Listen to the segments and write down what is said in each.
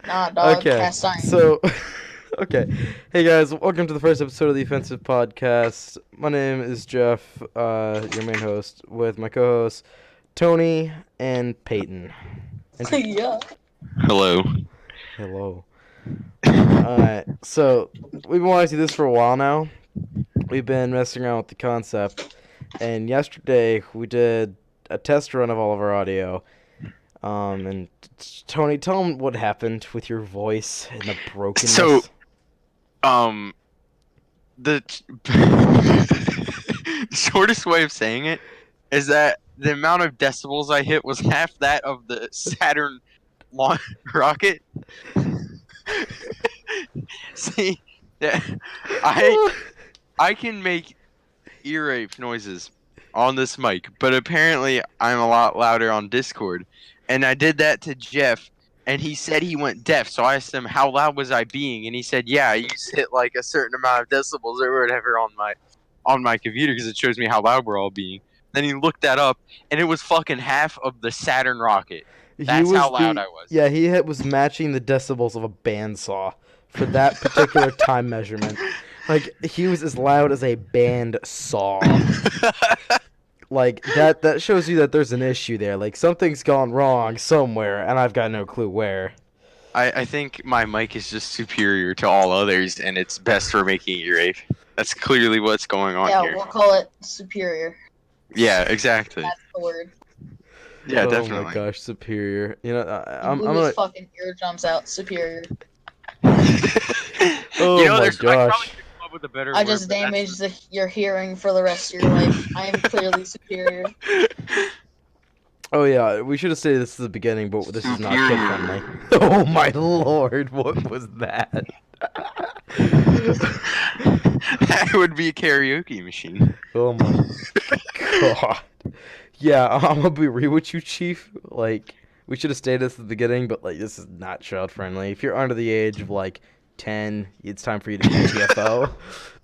Nah, dog. Okay, Cast iron. so, okay. Hey guys, welcome to the first episode of the Offensive Podcast. My name is Jeff, your main host, with my co-hosts, Tony and Peyton. Yeah. Hello. Hello. Alright, so, we've been wanting to do this for a while now. We've been messing around with the concept, and yesterday we did a test run of all of our audio. And Tony, tell them what happened with your voice and the brokenness. So, the shortest way of saying it is that the amount of decibels I hit was half that of the Saturn rocket. See, I can make ear rape noises on this mic, but apparently I'm a lot louder on Discord. And I did that to Jeff, and he said he went deaf. So I asked him, how loud was I being? And he said, yeah, I used to hit like a certain amount of decibels or whatever on my computer because it shows me how loud we're all being. Then he looked that up, and it was fucking half of the Saturn rocket. That's how loud I was. Yeah, he was matching the decibels of a bandsaw for that particular time measurement. Like, he was as loud as a band saw. Like, that shows you that there's an issue there. Like, something's gone wrong somewhere, and I've got no clue where. I think my mic is just superior to all others, and it's best for making ear rape. That's clearly what's going on here. Yeah, we'll call it superior. Yeah, exactly. That's the word. Yeah, Oh definitely. my gosh, superior. You know, I'm Blew gonna... his fucking eardrums out. Superior. Oh You know, my I probably gosh. could come up with a better I word, just but that's- damaged your hearing for the rest of your life. I am clearly superior. Oh yeah, we should have stated this at the beginning, but this is not kid Superior. friendly. Oh my lord, what was that? That would be a karaoke machine. Oh my god. Yeah, I'm gonna be real with you, Chief. Like, we should have stated this at the beginning, but like, this is not child friendly. If you're under the age of like 10, it's time for you to be TFO. Oh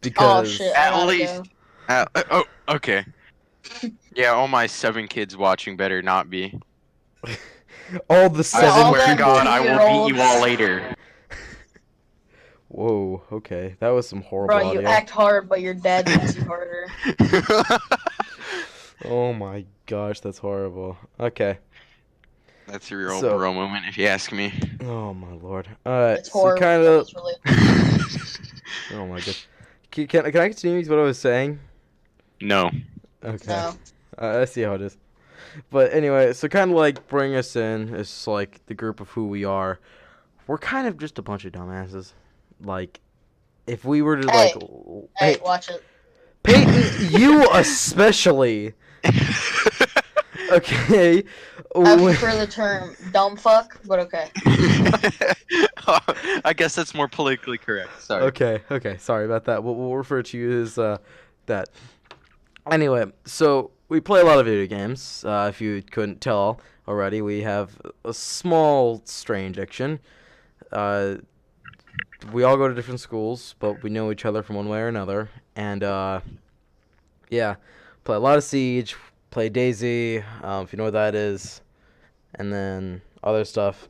Because shit! I At gotta least. go. Oh, okay. Yeah, all my 7 kids watching better not be. all the I seven all swear to them people. God, I will beat you all 2-year-olds. later. Whoa, okay, that was some horrible Bro, you audio. act hard, but your dad makes you harder. Oh my gosh, that's horrible. Okay. That's a real So- bro moment, if you ask me. Oh my lord. Alright, It's so horrible. kind but of. it's really- Oh my god. Can I continue with what I was saying? No. Okay. No. I see how it is. But anyway, so kind of like bring us in, it's like the group of who we are. We're kind of just a bunch of dumbasses. Like, if we were to Hey. like, Hey, watch it. Peyton, you especially. Okay. I prefer the term dumb fuck, but okay. I guess that's more politically correct. Sorry. Okay. Sorry about that. We'll refer to you as that. Anyway, so we play a lot of video games. If you couldn't tell already, we have a small strange addiction. We all go to different schools, but we know each other from one way or another. And yeah, play a lot of Siege, play Daisy, if you know what that is, and then other stuff.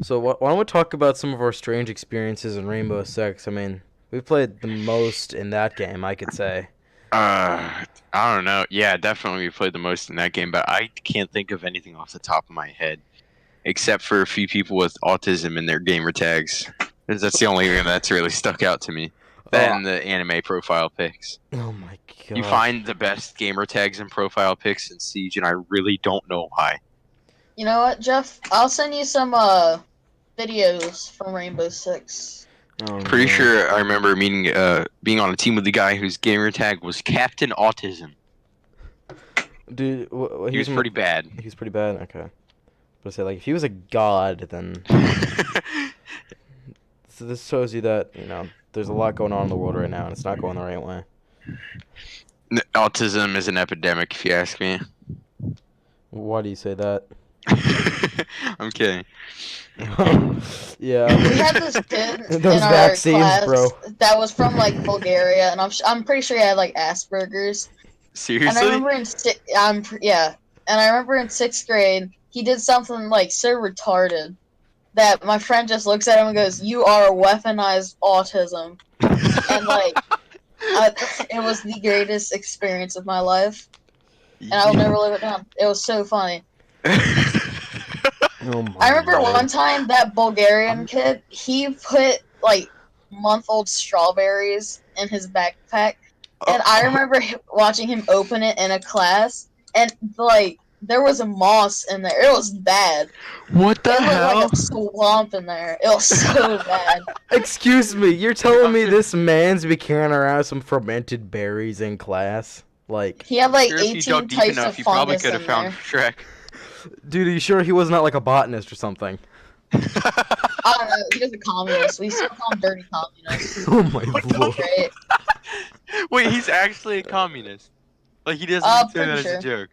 So why don't we talk about some of our strange experiences in Rainbow Six? I mean, we played the most in that game, I could say. I don't know. Yeah, definitely we played the most in that game, but I can't think of anything off the top of my head, except for a few people with autism in their gamer tags. 'Cause that's the only thing that's really stuck out to me. That and the anime profile pics. Oh my god. You find the best gamer tags and profile pics in Siege, and I really don't know why. You know what, Jeff? I'll send you some videos from Rainbow Six. Oh, Pretty no. sure I remember being on a team with the guy whose gamer tag was Captain Autism. Dude, He was pretty bad. He's pretty bad? Okay. But I say, like, if he was a god, then... So this shows you that, you know, there's a lot going on in the world right now, and it's not going the right way. Autism is an epidemic, if you ask me. Why do you say that? I'm kidding. Yeah. We had this kid Those in our vaccines, class bro. that was from like Bulgaria, and I'm pretty sure he had like Asperger's. And I Seriously? remember and I remember in 6th grade he did something like so retarded that my friend just looks at him and goes, "You are weaponized autism," and like, it was the greatest experience of my life, and I'll never live it down. It was so funny. Oh my I remember Lord. one time that Bulgarian kid, he put like month-old strawberries in his backpack, and I remember watching him open it in a class, and like there was a moss in there. It was bad. What the It looked hell? like a swamp in there. It was so bad. Excuse me, you're telling me this man's be carrying around some fermented berries in class? Like, He had like Sure, if you 18 dug deep types enough, of you probably fungus could have in found there. Shrek. dude, are you sure he was not like a botanist or something? I don't know. He was a communist. We still call him dirty communist. Oh my the Lord. Right? Wait, he's actually a communist. Like, he doesn't say that as Pretty a joke.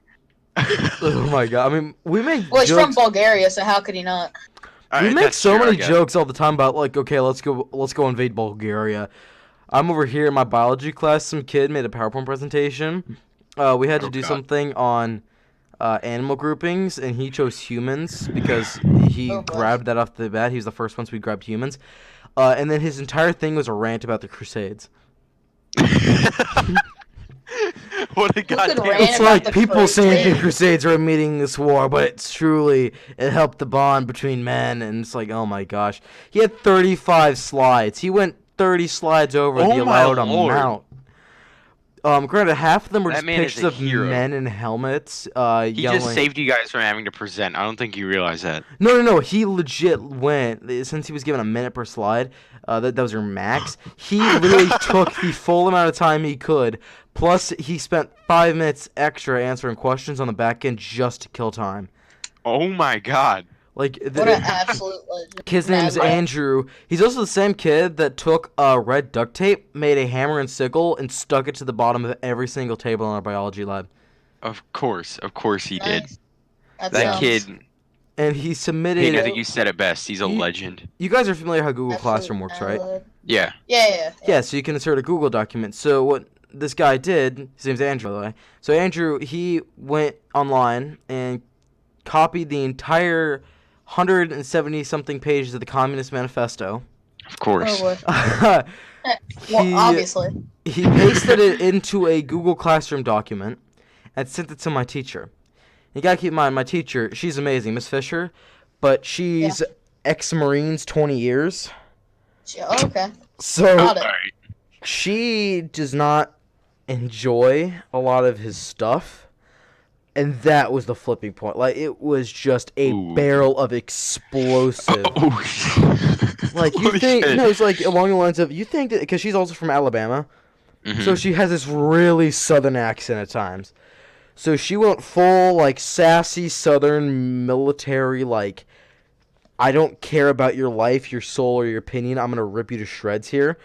Oh my God. I mean, we make Well, he's from jokes. Bulgaria, so how could he not? We make That's so true, I many guess. jokes all the time about like, okay, let's go invade Bulgaria. I'm over here in my biology class. Some kid made a PowerPoint presentation. We had to Oh, do God. something on animal groupings, and he chose humans because he Oh, boy. grabbed that off the bat. He was the first one, so we grabbed humans. And then his entire thing was a rant about the Crusades. What a could goddamn. rant It's about like the people saying the Crusades? Crusades are meeting this war, but it's truly it helped the bond between men, and it's like, oh my gosh, he had 35 slides. He went 30 slides over Oh the my allowed Lord. amount. Granted, half of them were That just man is pictures a of hero. men in helmets, He yelling. just saved you guys from having to present. I don't think you realize that. No. He legit went since he was given a minute per slide. That was your max. He literally took the full amount of time he could. Plus, he spent 5 minutes extra answering questions on the back end just to kill time. Oh my god. Like What an absolute legend. his name's Madman. Andrew. He's also the same kid that took red duct tape, made a hammer and sickle, and stuck it to the bottom of every single table in our biology lab. Of course he did. Nice. That sounds kid, And he submitted. Peyton, I think you said it best. He's a You- legend. You guys are familiar how Google absolute Classroom works, right? malad. Yeah. Yeah. Yeah, so you can insert a Google document. So what this guy did, his name's Andrew, by the way. So Andrew, he went online and copied the entire 170-something pages of the Communist Manifesto. Of course. Oh, boy. Well, obviously. He pasted it into a Google Classroom document and sent it to my teacher. You gotta keep in mind, my teacher, she's amazing, Miss Fisher, but she's ex-Marines 20 years. Oh, okay. So Got it. Alright. she does not enjoy a lot of his stuff, and that was the flipping point. Like, it was just a Ooh. barrel of explosive. Oh, Like, you Holy think, shit. no, it's like along the lines of, you think that, because she's also from Alabama, Mhm. so she has this really southern accent at times. So she went full, like, sassy southern military, like, I don't care about your life, your soul, or your opinion. I'm going to rip you to shreds here.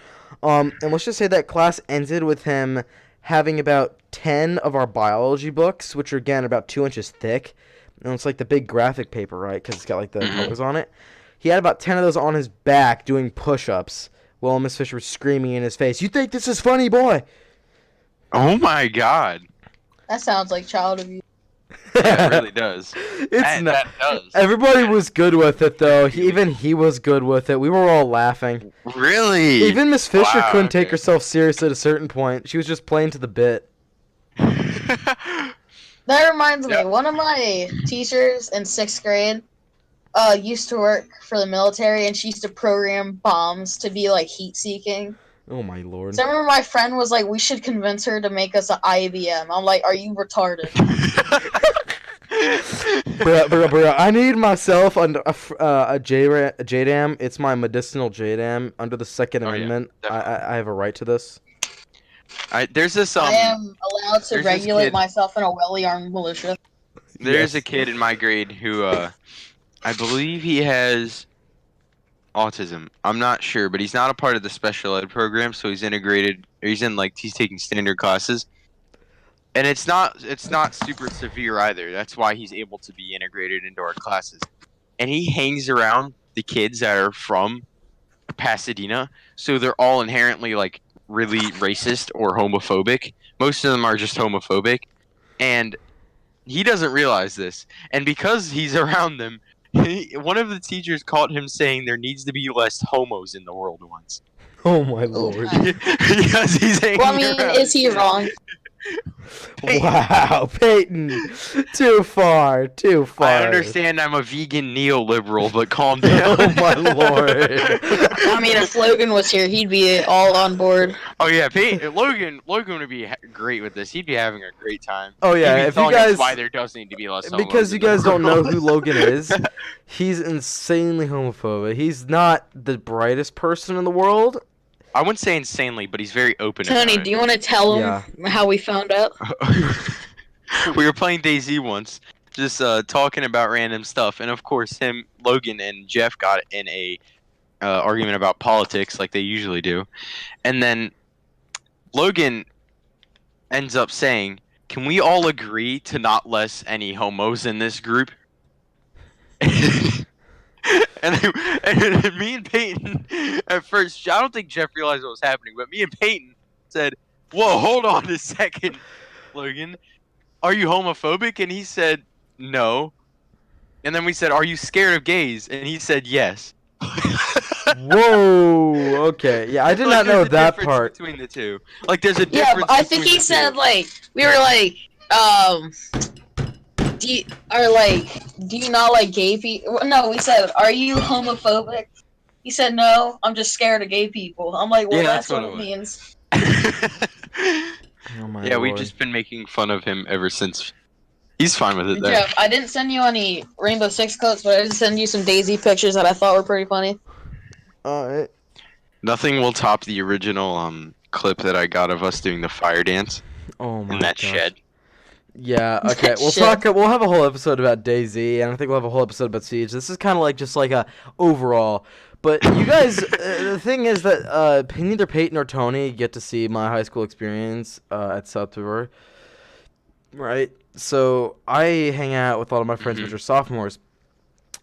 And let's just say that class ended with him having about 10 of our biology books, which are, again, about 2 inches thick. And it's like the big graphic paper, right? Because it's got, like, the colors on it. He had about 10 of those on his back doing push-ups while Miss Fisher was screaming in his face, "You think this is funny, boy?" Oh my god. That sounds like child abuse. Yeah, it really does. It's not. That does. Everybody was good with it, though. Even he was good with it. We were all laughing. Really? Even Miss Fisher Wow, couldn't take okay. herself serious at a certain point. She was just playing to the bit. That reminds me, Yeah. one of my teachers in 6th grade used to work for the military, and she used to program bombs to be like heat-seeking. Oh my lord. So I remember my friend was like, we should convince her to make us an IBM. I'm like, are you retarded? Bruh, I need myself a JDAM. It's my medicinal JDAM under the Second Oh, yeah, Amendment. I have a right to this. There's this I am allowed to there's this regulate kid- myself in a well-armed militia. There's Yes. a kid in my grade who, I believe he has autism. I'm not sure, but he's not a part of the special ed program, so he's integrated. Or he's taking standard classes, and it's not super severe either. That's why he's able to be integrated into our classes. And he hangs around the kids that are from Pasadena, so they're all inherently like really racist or homophobic. Most of them are just homophobic, and he doesn't realize this. And because he's around them, One of the teachers caught him saying there needs to be less homos in the world once. Oh my Oh, lord. my. Because he's hanging Well, I mean, around is he his- wrong? Wow, Peyton. Too far. Too far. I understand I'm a vegan neoliberal, but calm down. Oh my lord. I mean, if Logan was here, he'd be all on board. Oh yeah, Logan would be great with this. He'd be having a great time. Oh yeah, He'd be if you telling us guys why there does need to be less homos because you in the guys don't know world. who Logan is, he's insanely homophobic. He's not the brightest person in the world. I wouldn't say insanely, but he's very open. Tony, about do you want to tell him how we found out? it. We were playing DayZ once, just talking about random stuff, and of course, Logan, and Jeff got in a argument about politics, like they usually do, and then Logan ends up saying, "Can we all agree to not let any homos in this group?" and me and Peyton, at first, I don't think Jeff realized what was happening, but me and Peyton said, "Whoa, hold on a second, Logan. Are you homophobic?" And he said, "No." And then we said, "Are you scared of gays?" And he said, "Yes." Whoa. Okay. Yeah, I did not Like, there's know a that difference part. between the two. Like, there's a Yeah, difference. but I think between he the said two. like we were like, do you not like gay people? No, we said, are you homophobic? He said, no, I'm just scared of gay people. I'm like, well, Yeah, that's that's what what it it was. means. Oh my Yeah, we've lord. just been making fun of him ever since. He's fine with it, though. Jeff, I didn't send you any Rainbow Six coats, but I did send you some DayZ pictures that I thought were pretty funny. Alright. Nothing will top the original clip that I got of us doing the fire dance Oh my in that gosh. shed. Yeah, okay. That We'll shit. talk. We'll have a whole episode about DayZ, and I think we'll have a whole episode about Siege. This is kind of like just like a overall. But you guys, the thing is that neither Peyton or Tony get to see my high school experience at South River, right? So I hang out with a lot of my friends, which are sophomores.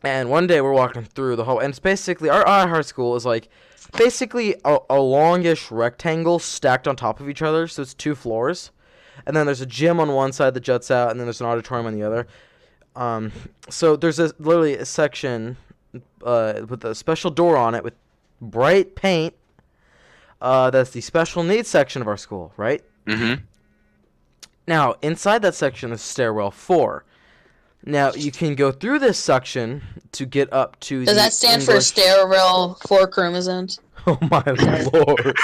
And one day we're walking through the hall, and it's basically our high school is like basically a longish rectangle stacked on top of each other. So it's 2 floors. And then there's a gym on one side that juts out, and then there's an auditorium on the other. So there's literally a section with a special door on it with bright paint. That's the special needs section of our school, right? Mm-hmm. Now, inside that section is stairwell 4. Now, you can go through this section to get up to Does the that stand for English... sterile 4 chromosomes? Oh my lord.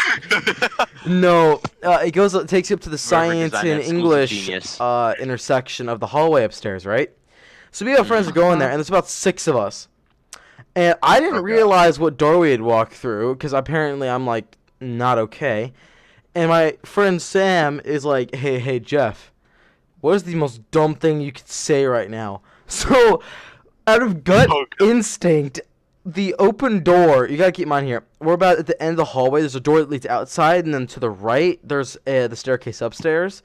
No, it takes you up to the Whoever science designed and that school's a English genius. intersection of the hallway upstairs, right? So we have friends that go in there, and there's about 6 of us. And I didn't Okay. realize what door we had walked through, because apparently I'm, like, not okay. And my friend Sam is like, hey, Jeff, what is the most dumb thing you could say right now? So, out of gut instinct, the open door, you gotta keep in mind here, we're about at the end of the hallway, there's a door that leads outside, and then to the right, there's the staircase upstairs.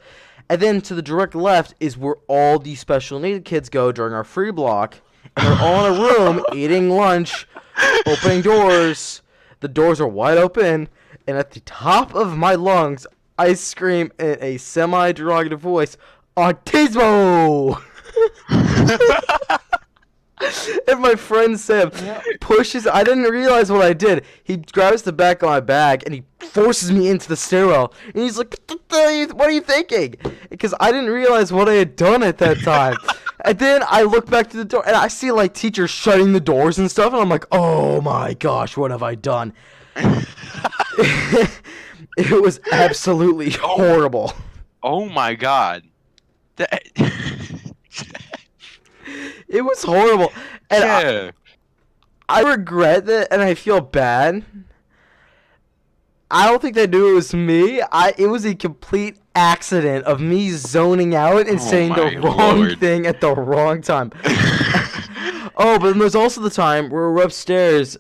And then to the direct left is where all the special needed kids go during our free block. And they're all in a room eating lunch, opening doors. The doors are wide open, and at the top of my lungs, I scream in a semi-derogative voice, "Autismo!" And my friend Sam pushes. I didn't realize what I did. He grabs the back of my bag and he forces me into the stairwell. And he's like, "What are you thinking?" Because I didn't realize what I had done at that time. And then I look back to the door and I see like teachers shutting the doors and stuff. And I'm like, "Oh my gosh, what have I done?" It was absolutely horrible. Oh my god. It was horrible. And Yeah. I regret it, and I feel bad. I don't think they knew it was me. It was a complete accident of me zoning out and saying the my wrong lord. thing at the wrong time. Oh, but there's also the time where we're upstairs,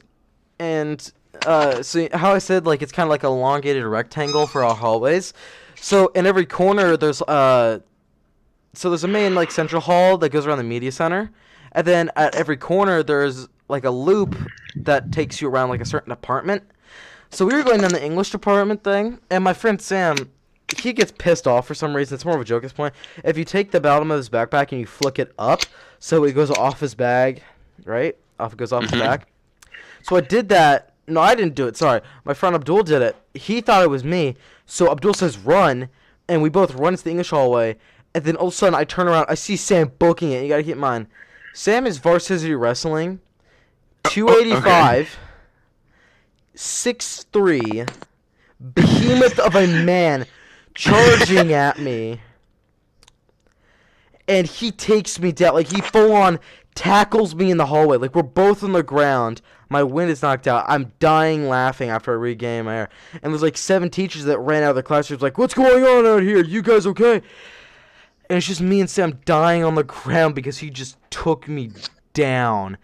and so how I said, like, it's kind of like a elongated rectangle for our hallways. So in every corner, there's a main, like, central hall that goes around the media center. And then at every corner, there's, like, a loop that takes you around, like, a certain apartment. So we were going down the English department thing, and my friend Sam, he gets pissed off for some reason. It's more of a joke at this point. If you take the bottom of his backpack and you flick it up, so it goes off his bag right? Off it goes off his Mhm. back. So I did that. No, I didn't do it. Sorry, my friend Abdul did it. He thought it was me. So Abdul says run, and we both run to the English hallway. And then all of a sudden I turn around. I see Sam booking it. You gotta keep in mind, Sam is varsity wrestling, 285, 6'3", behemoth of a man, charging at me. And he takes me down. Like, he full on tackles me in the hallway. Like, we're both on the ground. My wind is knocked out. I'm dying laughing after I regain my air. And there's like 7 teachers that ran out of the classrooms like, what's going on out here? You guys okay? And it's just me and Sam dying on the ground because he just took me down.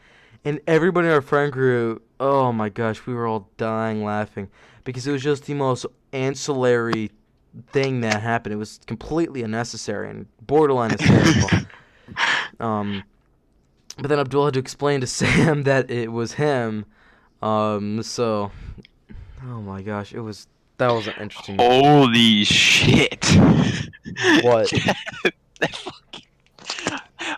And everybody in our friend group, oh my gosh, we were all dying laughing. Because it was just the most ancillary thing that happened. It was completely unnecessary and borderline hysterical. But then Abdul had to explain to Sam that it was him. So, oh my gosh, that was an interesting. Holy shit! What?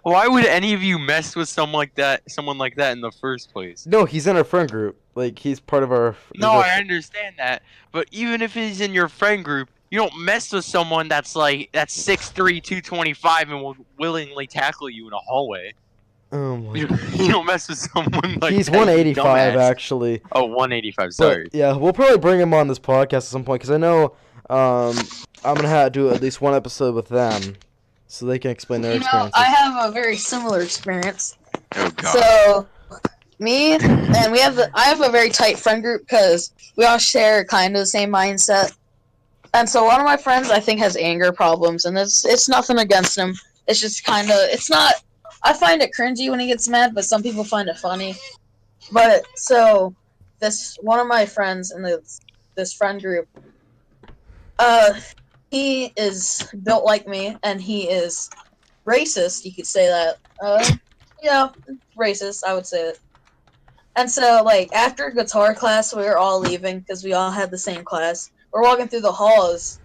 Why would any of you mess with someone like that in the first place? No, he's in our friend group. Like, he's part of our. No, I understand that, but even if he's in your friend group, you don't mess with someone that's 6'3", 225 and will willingly tackle you in a hallway. Oh my. You don't mess with someone like He's that, you 185 dumbass. actually. Oh, 185. Sorry. But, yeah, we'll probably bring him on this podcast at some point because I know I'm gonna have to do at least one episode with them, so they can explain their experiences. I have a very similar experience. Oh god. So, me and I have a very tight friend group because we all share kind of the same mindset. And so one of my friends I think has anger problems, and it's nothing against him. It's just kind of it's not. I find it cringy when he gets mad, but some people find it funny. But so this one of my friends in this friend group, he is built like me, and he is racist. You could say that. Yeah, racist. I would say it. And so, like, after guitar class, we were all leaving because we all had the same class. We're walking through the halls.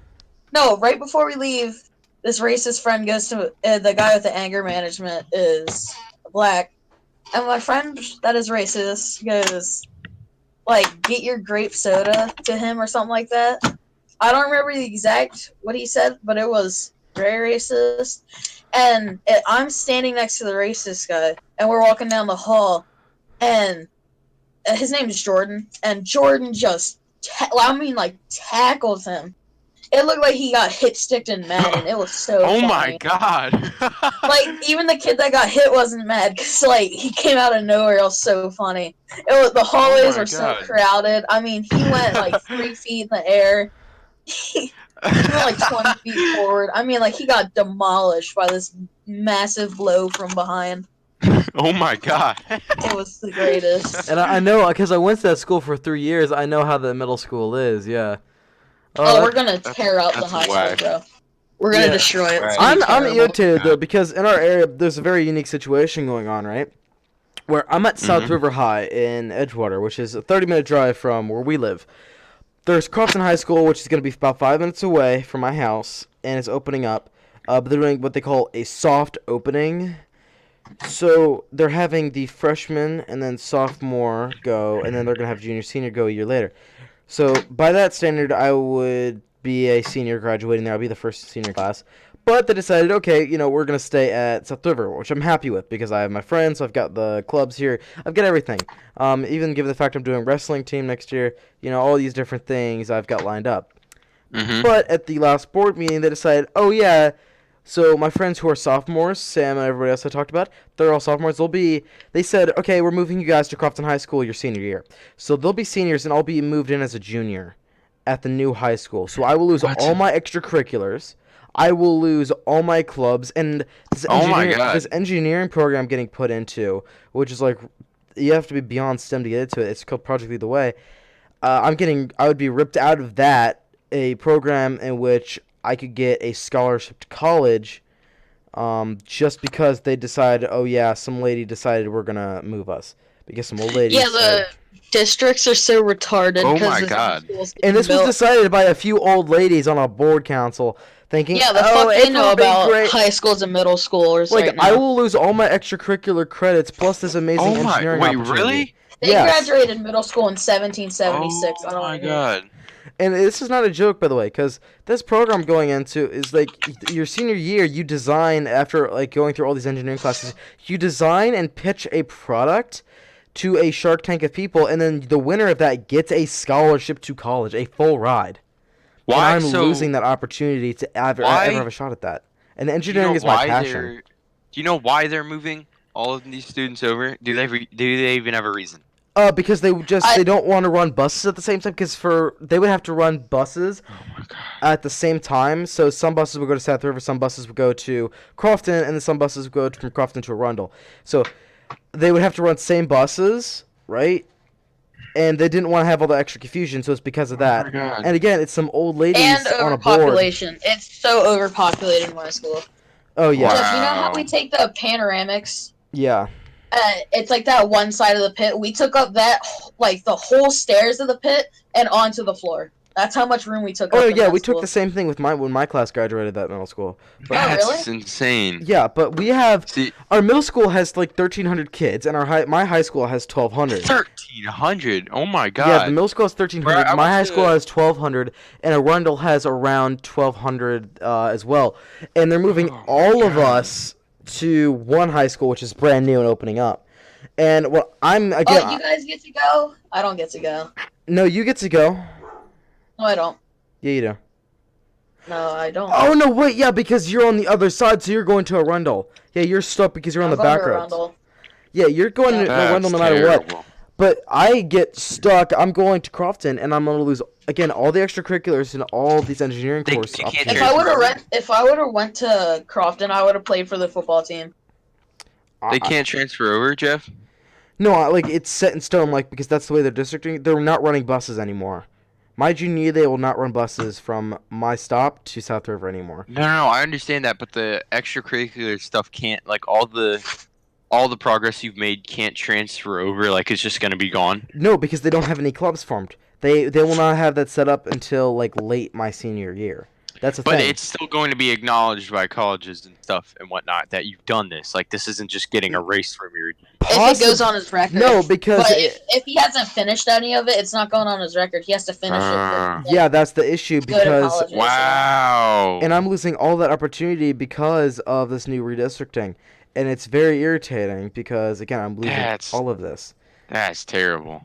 No, right before we leave, this racist friend goes to the guy with the anger management is black, and my friend that is racist goes, like, get your grape soda to him or something like that. I don't remember the exact what he said, but it was very racist. And I'm standing next to the racist guy, and we're walking down the hall, and his name is Jordan, and Jordan just, tackled him. It looked like he got hit sticked in Madden. It was so Oh funny. my god. Like, even the kid that got hit wasn't mad, because, like, he came out of nowhere. It was so funny. The hallways were so God. crowded. I mean, he went, like, 3 feet in the air. He went, like, 20 feet forward. I mean, like, he got demolished by this massive blow from behind. Oh my god. It was the greatest. And I know because I went to that school for 3 years. I know how the middle school is. Yeah. Oh, we're gonna tear out the that's high school, whack. bro. We're gonna Yeah. destroy it. It's Right. gonna be I'm terrible. irritated though because in our area there's a very unique situation going on, right? Where I'm at South River High in Edgewater, which is a 30-minute drive from where we live. There's Crofton High School, which is going to be about 5 minutes away from my house, and it's opening up. But they're doing what they call a soft opening. So they're having the freshman and then sophomore go, and then they're going to have junior, senior go a year later. So by that standard, I would be a senior graduating there. I'll be the first senior class. But they decided, okay, we're going to stay at South River, which I'm happy with because I have my friends, I've got the clubs here, I've got everything. Even given the fact I'm doing wrestling team next year, all these different things I've got lined up. Mhm. But at the last board meeting, they decided, oh yeah, so my friends who are sophomores, Sam and everybody else I talked about, they're all sophomores. They said, okay, we're moving you guys to Crofton High School your senior year. So they'll be seniors and I'll be moved in as a junior at the new high school. So I will lose all my extracurriculars. I will lose all my clubs and this engineering program I'm getting put into, which is like, you have to be beyond STEM to get into it. It's called Project Lead the Way. I would be ripped out of that, a program in which I could get a scholarship to college, just because they decided, oh yeah, some lady decided we're gonna move us because some old lady. Yeah, the districts are so retarded. Oh my god. And this was decided by a few old ladies on a board council thinking, Yeah, the oh, fuck they April know will be about great. high schools and middle schoolers Like, right now. I will lose all my extracurricular credits plus this amazing Oh my, engineering wait, opportunity. really? They Yes. graduated middle school in 1776. Oh I don't my want to god. And this is not a joke, by the way, because this program I'm going into is like your senior year. You design after like going through all these engineering classes. You design and pitch a product to a Shark Tank of people, and then the winner of that gets a scholarship to college, a full ride. Why? And I'm So losing that opportunity to ever why? have a shot at that. And Do you engineering know is my why passion. they're? Do you know why they're moving all of these students over? Do they even have a reason? Because they don't want to run buses at the same time. Because they would have to run buses Oh my god. at the same time. So some buses would go to South River, some buses would go to Crofton, and then some buses would go from Crofton to Arundel. So they would have to run same buses, right? And they didn't want to have all the extra confusion, so it's because of that. Oh my god. And again, it's some old ladies And on a board. overpopulation. It's so overpopulated in my school. Oh yeah, Jeff, you know how Wow. we take the panoramics? yeah. It's like that one side of the pit. We took up that, like, the whole stairs of the pit and onto the floor. That's how much room we took up. Oh in yeah, that we school. took the same thing with when my class graduated that middle school. That's really? insane. Yeah, but we have See, our middle school has like 1,300 kids, and my high school has 1,200. 1,300. Oh my god. Yeah, the middle school has 1,300. Bro, I My went high to- school has 1,200, and Arundel has around 1,200 as well. And they're moving Oh my all of God. us to one high school, which is brand new and opening up. And what I'm again, Oh, you guys get to go? I don't get to go. no, you get to go. No, I don't. Yeah, you do. No, I don't. Oh no, wait, yeah, because you're on the other side, so you're going to Arundel. Yeah, you're stuck because you're on I'm the back going to roads. Arundel. Yeah, you're going to That's Arundel no matter what. terrible. But I get stuck. I'm going to Crofton, and I'm going to lose again all the extracurriculars and all these engineering They courses. can't If transfer I would have went to Crofton, I would have played for the football team. They can't transfer over, Jeff? No, like it's set in stone. Like because that's the way they're districting. They're not running buses anymore. My junior year, they will not run buses from my stop to South River anymore. No, I understand that, but the extracurricular stuff can't, like, all the progress you've made can't transfer over, like, it's just gonna be gone. No, because they don't have any clubs formed. They will not have that set up until like late my senior year. That's the But thing. it's still going to be acknowledged by colleges and stuff and whatnot that you've done this. Like, this isn't just getting erased from your... If it goes on his record. No, because But if he hasn't finished any of it, it's not going on his record. He has to finish it. yeah, that's the issue Go to because college. Wow. and I'm losing all that opportunity because of this new redistricting, and it's very irritating because again I'm losing That's- all of this. That's terrible.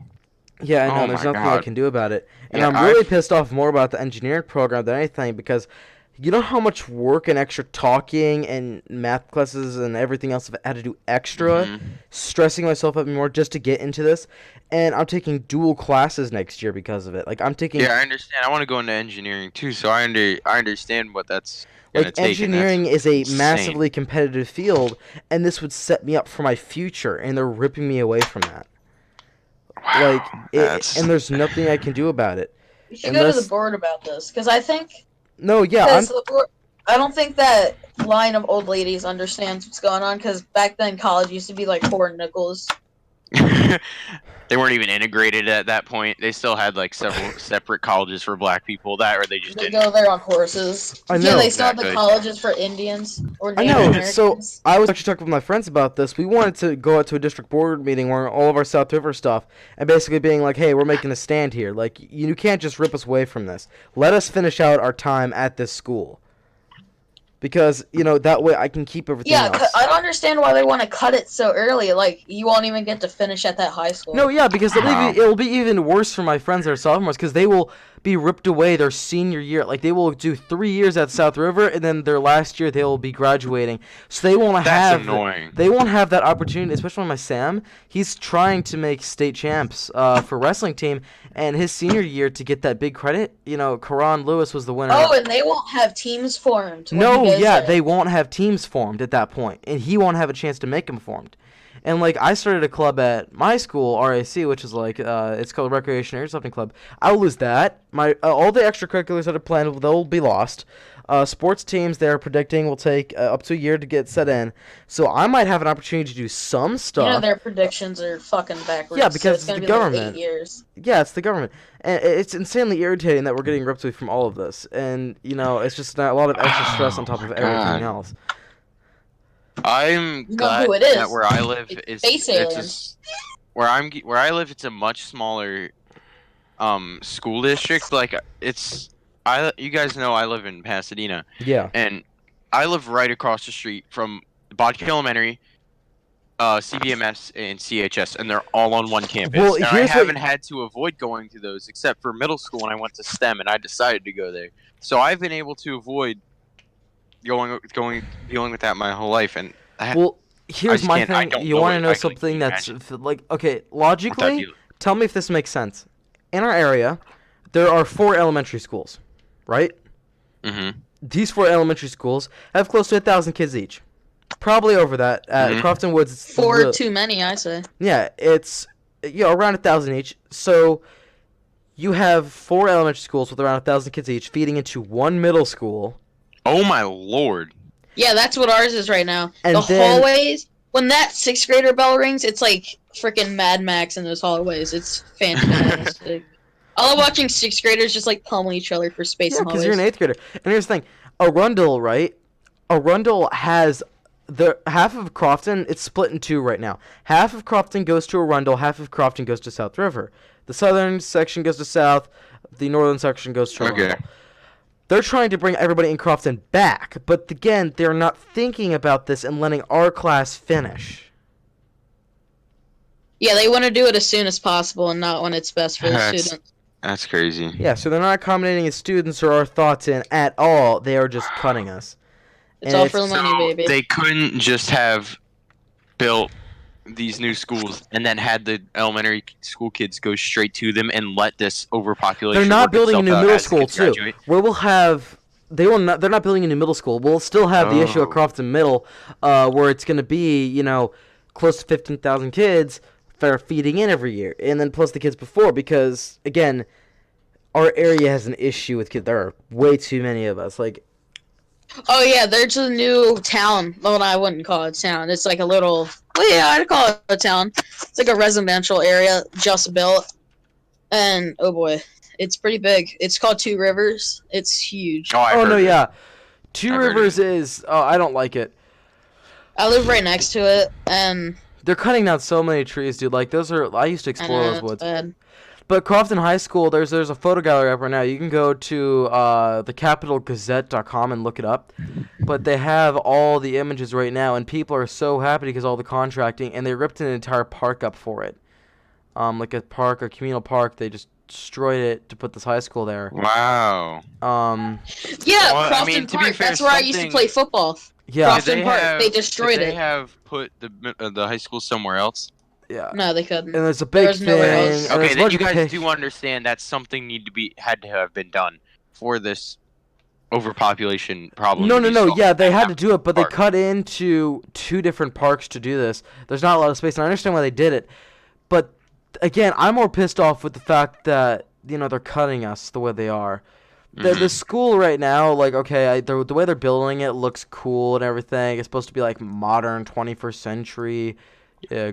Yeah, I know. Oh there's my nothing I God. can do about it, and Yeah, I'm really I've- pissed off more about the engineering program than anything because you know how much work and extra talking and math classes and everything else I've had to do extra, Mhm. stressing myself out more just to get into this, and I'm taking dual classes next year because of it. Like I'm taking Yeah, I understand. I want to go into engineering too, so I understand what that's gonna like take. and that's engineering is a insane. massively competitive field, and this would set me up for my future, and they're ripping me away from that. Wow, Like, that's- and there's nothing I can do about it. You should go to Unless- the board about this, because I think No, yeah, I'm because the board, I don't think that line of old ladies understands what's going on. Because back then, college used to be like 4 nickels. They weren't even integrated at that point. They still had like several separate colleges for black people. That or they just They didn't. go there on horses. I Yeah, know. they still have the Exactly. colleges for Indians or I Native know. Americans. So I was actually talking with my friends about this. We wanted to go out to a district board meeting where all of our South River stuff, and basically being like, "Hey, we're making a stand here. Like, you can't just rip us away from this. Let us finish out our time at this school, because that way I can keep everything yeah, else." I don't understand why they want to cut it so early. Like, you won't even get to finish at that high school. No, yeah, because Wow. it'll be even worse for my friends that are sophomores because they will be ripped away their senior year. Like they will do 3 years at South River, and then their last year they will be graduating. So they won't That's have annoying. they won't have that opportunity. Especially my Sam, he's trying to make state champs for wrestling team, and his senior year to get that big credit. Karan Lewis was the winner. Oh, and they won't have teams formed. when No, he goes yeah, in. they won't have teams formed at that point, and he won't have a chance to make them formed. And like I started a club at my school, RAC, which is like it's called Recreation Airsofting Club. I'll lose that. My all the extracurriculars that are planned, they'll be lost. Sports teams they're predicting will take up to a year to get set in. So I might have an opportunity to do some stuff. Their predictions are fucking backwards. Yeah, because so it's it's gonna the be government. Like 8 years. Yeah, it's the government, and it's insanely irritating that we're getting ripped away from all of this. And it's just a lot of extra stress on top of everything else. I'm glad who it is? that where I live It's is space aliens. where I live. It's a much smaller school district. Like you guys know I live in Pasadena. Yeah. And I live right across the street from Bodkin Elementary, CBMS, and CHS, and they're all on one campus. Well, and I haven't had to avoid going to those except for middle school when I went to STEM, and I decided to go there. So I've been able to avoid dealing with that my whole life. And here's my thing. You want to know something that's like, okay, logically, tell me if this makes sense. In our area, there are 4 elementary schools, right? Mm-hmm. These 4 elementary schools have close to 1,000 kids each. Probably over that. At Crofton Woods, it's 4 too many, I say. Yeah, it's around 1,000 each. So you have 4 elementary schools with around 1,000 kids each feeding into one middle school. Oh my lord! Yeah, that's what ours is right now. And the then, hallways. When that 6th grader bell rings, it's like freaking Mad Max in those hallways. It's fantastic. I love watching 6th graders just like pummel each other for space. Yeah, in because hallways. you're an 8th grader. And here's the thing: Arundel, right? Arundel has half of Crofton. It's split in 2 right now. Half of Crofton goes to Arundel. Half of Crofton goes to South River. The southern section goes to South. The northern section goes to Arundel. Okay. They're trying to bring everybody in Crofton back, but again, they're not thinking about this and letting our class finish. Yeah, they want to do it as soon as possible and not when it's best for the students. That's crazy. Yeah, so they're not accommodating the students or our thoughts in at all. They are just cutting us. It's all for the money, baby. They couldn't just have built these new schools and then had the elementary school kids go straight to them and let this overpopulation. They're not building a new middle school too. Where we'll have they're not building a new middle school. We'll still have the issue at Crofton Middle, where it's going to be close to 15,000 kids that are feeding in every year, and then plus the kids before, because again, our area has an issue with kids. There are way too many of us. Oh yeah, there's a new town. Well, I wouldn't call it a town. It's like a little. Well, yeah, I'd call it a town. It's like a residential area just built, and oh boy, it's pretty big. It's called 2 Rivers. It's huge. Yeah, 2 Rivers is. Oh, I don't like it. I live right next to it, and they're cutting down so many trees, dude. Like those are. I used to explore those woods. Bad. But Crofton High School, there's a photo gallery up right now. You can go to thecapitalgazette.com and look it up. But they have all the images right now, and people are so happy because of all the contracting, and they ripped an entire park up for it. Like a communal park. They just destroyed it to put this high school there. Wow. Yeah, well, Crofton Park. That's where I used to play football. Yeah. Crofton Park. They destroyed it. They have put the high school somewhere else. Yeah. No, they couldn't. And there's a big thing. Okay, then you guys do understand that something had to have been done for this overpopulation problem. No. Yeah, they had to do it, but they cut into 2 different parks to do this. There's not a lot of space, and I understand why they did it. But again, I'm more pissed off with the fact that they're cutting us the way they are. The school right now, the way they're building it looks cool and everything. It's supposed to be like modern 21st century.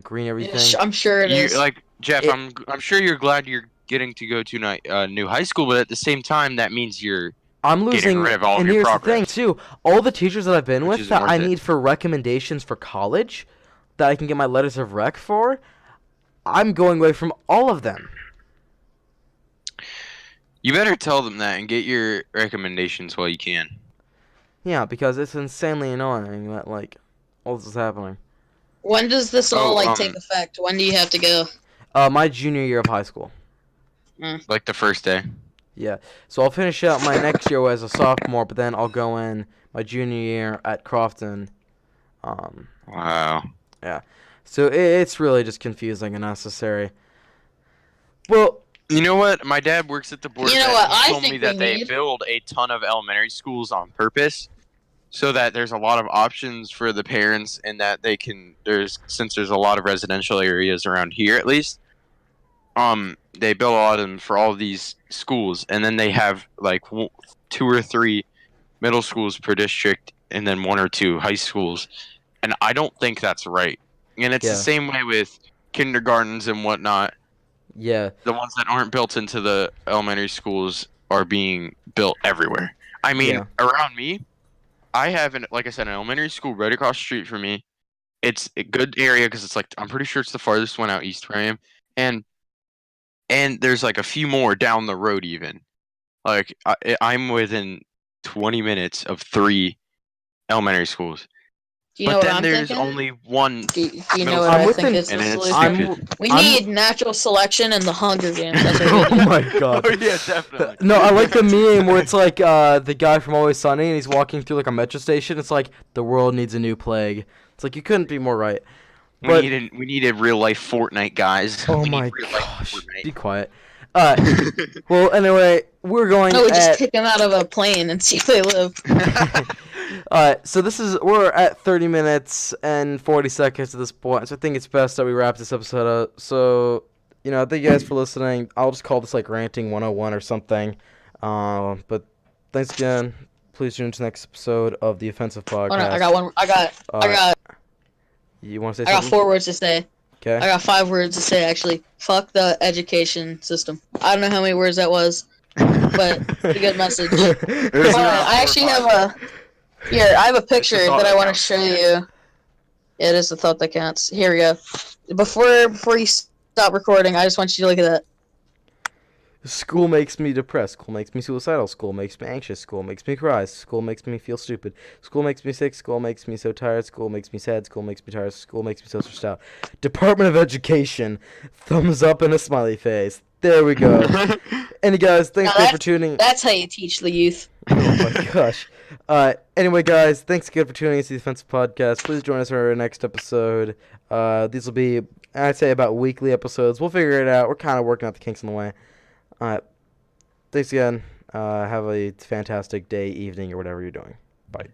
Green everything. I'm sure it is. Jeff, I'm sure you're glad you're getting to go to new high school, but at the same time, that means I'm losing. Getting rid of all and of your here's progress. the thing too: all the teachers that I've been with that I need for recommendations for college, that I can get my letters of rec for, I'm going away from all of them. You better tell them that and get your recommendations while you can. Yeah, because it's insanely annoying that all this is happening. When does this all take effect? When do you have to go? My junior year of high school. Like the first day. Yeah. So I'll finish out my next year as a sophomore, but then I'll go in my junior year at Crofton. Wow. Yeah. So it's really just confusing and unnecessary. Well, you know what? My dad works at the board. You know what? He told me that they build a ton of elementary schools on purpose so that there's a lot of options for the parents, and that since there's a lot of residential areas around here at least, they build a lot of them for all of these schools, and then they have like 2 or 3 middle schools per district, and then 1 or 2 high schools. And I don't think that's right. And it's the same way with kindergartens and whatnot. Yeah. The ones that aren't built into the elementary schools are being built everywhere. I mean, around me, I have like I said, an elementary school right across the street from me. It's a good area because it's like, I'm pretty sure it's the farthest one out east where I am, and there's like a few more down the road even. Like I'm within 20 minutes of 3 elementary schools. Do you know what then I'm there's thinking? only one. Do you know middle what I'm I with think him- is the and it's solution? stupid. We I'm- need natural selection in the Hunger Games. That's what we Oh need. my god. Oh yeah, definitely. No, I like the meme where it's like the guy from Always Sunny and he's walking through like a metro station. It's like the world needs a new plague. It's like you couldn't be more right. But We needed real life Fortnite, guys. oh We need my real life gosh, Fortnite. be quiet. Well, anyway, we're going. No, we just kick them out of a plane and see if they live. So we're at 30 minutes and 40 seconds at this point. So I think it's best that we wrap this episode up. So, thank you guys for listening. I'll just call this like ranting 101 or something. But thanks again. Please tune into the next episode of the Offensive Podcast. Oh, no, I got one. You want to say I got something? 4 words to say. Okay. I got 5 words to say actually. Fuck the education system. I don't know how many words that was, but it's a good message. There's Hold on, around I actually 4 or 5. have I have a picture It's the thought that I that want to counts. show you. Yeah, it is the thought that counts. Here we go. Before you stop recording, I just want you to look at that. School makes me depressed. School makes me suicidal. School makes me anxious. School makes me cry. School makes me feel stupid. School makes me sick. School makes me so tired. School makes me sad. School makes me tired. School makes me so stressed out. Department of Education. Thumbs up and a smiley face. There we go. And you guys, thanks Now again for tuning. That's how you teach the youth. Oh my gosh. Anyway, guys, thanks again for tuning into the Offensive Podcast. Please join us for our next episode. These will be, I'd say, about weekly episodes. We'll figure it out. We're kind of working out the kinks in the way. Thanks again. Have a fantastic day, evening, or whatever you're doing. Bye.